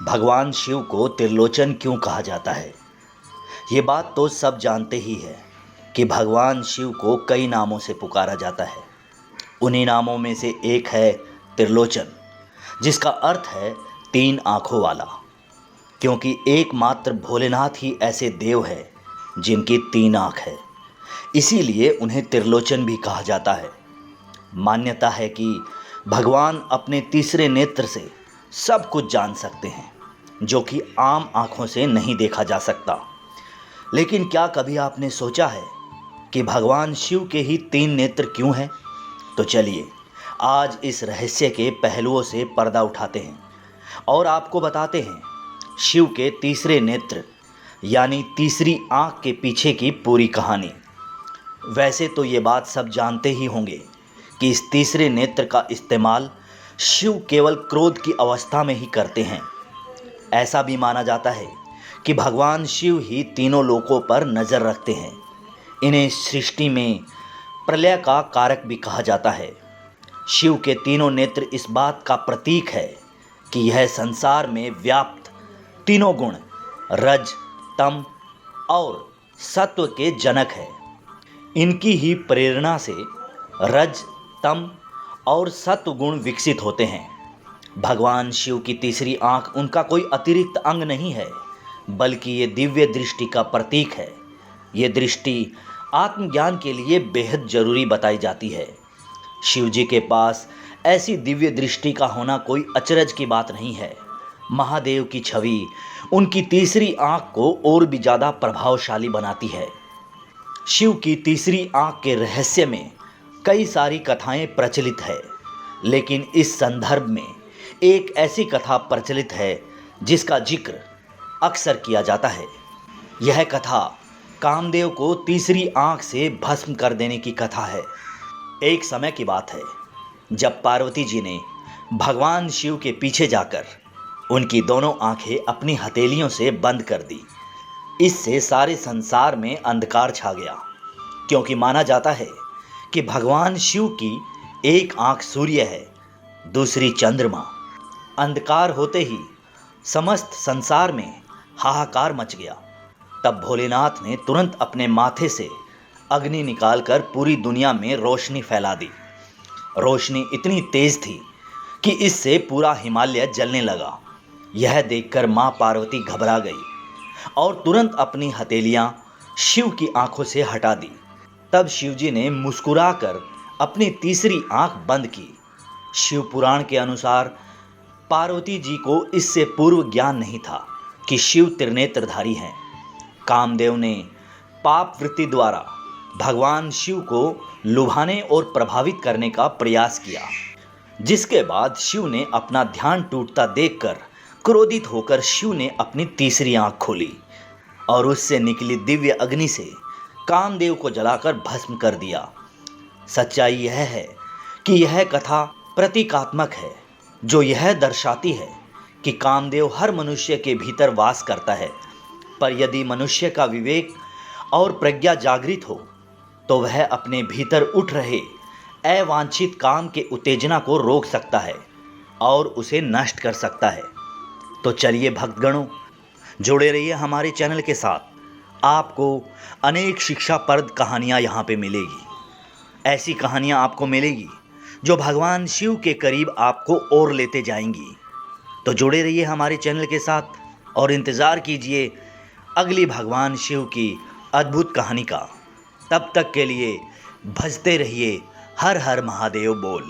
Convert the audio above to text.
भगवान शिव को त्रिलोचन क्यों कहा जाता है? ये बात तो सब जानते ही है कि भगवान शिव को कई नामों से पुकारा जाता है। उन्हीं नामों में से एक है त्रिलोचन, जिसका अर्थ है तीन आँखों वाला, क्योंकि एकमात्र भोलेनाथ ही ऐसे देव है जिनकी तीन आँख है। इसीलिए उन्हें त्रिलोचन भी कहा जाता है। मान्यता है कि भगवान अपने तीसरे नेत्र से सब कुछ जान सकते हैं, जो कि आम आँखों से नहीं देखा जा सकता। लेकिन क्या कभी आपने सोचा है कि भगवान शिव के ही तीन नेत्र क्यों हैं? तो चलिए आज इस रहस्य के पहलुओं से पर्दा उठाते हैं और आपको बताते हैं शिव के तीसरे नेत्र यानी तीसरी आँख के पीछे की पूरी कहानी। वैसे तो ये बात सब जानते ही होंगे कि इस तीसरे नेत्र का इस्तेमाल शिव केवल क्रोध की अवस्था में ही करते हैं। ऐसा भी माना जाता है कि भगवान शिव ही तीनों लोकों पर नज़र रखते हैं। इन्हें सृष्टि में प्रलय का कारक भी कहा जाता है। शिव के तीनों नेत्र इस बात का प्रतीक है कि यह संसार में व्याप्त तीनों गुण रज, तम और सत्व के जनक है। इनकी ही प्रेरणा से रज, तम और सत्व गुण विकसित होते हैं। भगवान शिव की तीसरी आंख उनका कोई अतिरिक्त अंग नहीं है, बल्कि ये दिव्य दृष्टि का प्रतीक है। ये दृष्टि आत्मज्ञान के लिए बेहद जरूरी बताई जाती है। शिव जी के पास ऐसी दिव्य दृष्टि का होना कोई अचरज की बात नहीं है। महादेव की छवि उनकी तीसरी आंख को और भी ज़्यादा प्रभावशाली बनाती है। शिव की तीसरी आंख के रहस्य में कई सारी कथाएं प्रचलित है, लेकिन इस संदर्भ में एक ऐसी कथा प्रचलित है जिसका जिक्र अक्सर किया जाता है। यह कथा कामदेव को तीसरी आंख से भस्म कर देने की कथा है। एक समय की बात है जब पार्वती जी ने भगवान शिव के पीछे जाकर उनकी दोनों आंखें अपनी हथेलियों से बंद कर दी। इससे सारे संसार में अंधकार छा गया, क्योंकि माना जाता है कि भगवान शिव की एक आंख सूर्य है, दूसरी चंद्रमा। अंधकार होते ही समस्त संसार में हाहाकार मच गया। तब भोलेनाथ ने तुरंत अपने माथे से अग्नि निकालकर पूरी दुनिया में रोशनी फैला दी। रोशनी इतनी तेज थी कि इससे पूरा हिमालय जलने लगा। यह देखकर माँ पार्वती घबरा गई और तुरंत अपनी हथेलियाँ शिव की आंखों से हटा दी। तब शिवजी ने मुस्कुराकर अपनी तीसरी आंख बंद की। शिव पुराण के अनुसार पार्वती जी को इससे पूर्व ज्ञान नहीं था कि शिव त्रिनेत्रधारी हैं। कामदेव ने पाप वृत्ति द्वारा भगवान शिव को लुभाने और प्रभावित करने का प्रयास किया, जिसके बाद शिव ने अपना ध्यान टूटता देखकर क्रोधित होकर शिव ने अपनी तीसरी आंख खोली और उससे निकली दिव्य अग्नि से कामदेव को जलाकर भस्म कर दिया। सच्चाई यह है कि यह कथा प्रतीकात्मक है, जो यह दर्शाती है कि कामदेव हर मनुष्य के भीतर वास करता है, पर यदि मनुष्य का विवेक और प्रज्ञा जागृत हो तो वह अपने भीतर उठ रहे अवांछित काम के उत्तेजना को रोक सकता है और उसे नष्ट कर सकता है। तो चलिए भक्तगणों, जुड़े रहिए हमारे चैनल के साथ। आपको अनेक शिक्षाप्रद कहानियाँ यहाँ पे मिलेगी। ऐसी कहानियाँ आपको मिलेगी जो भगवान शिव के करीब आपको और लेते जाएंगी। तो जुड़े रहिए हमारे चैनल के साथ और इंतज़ार कीजिए अगली भगवान शिव की अद्भुत कहानी का। तब तक के लिए भजते रहिए हर हर महादेव बोल।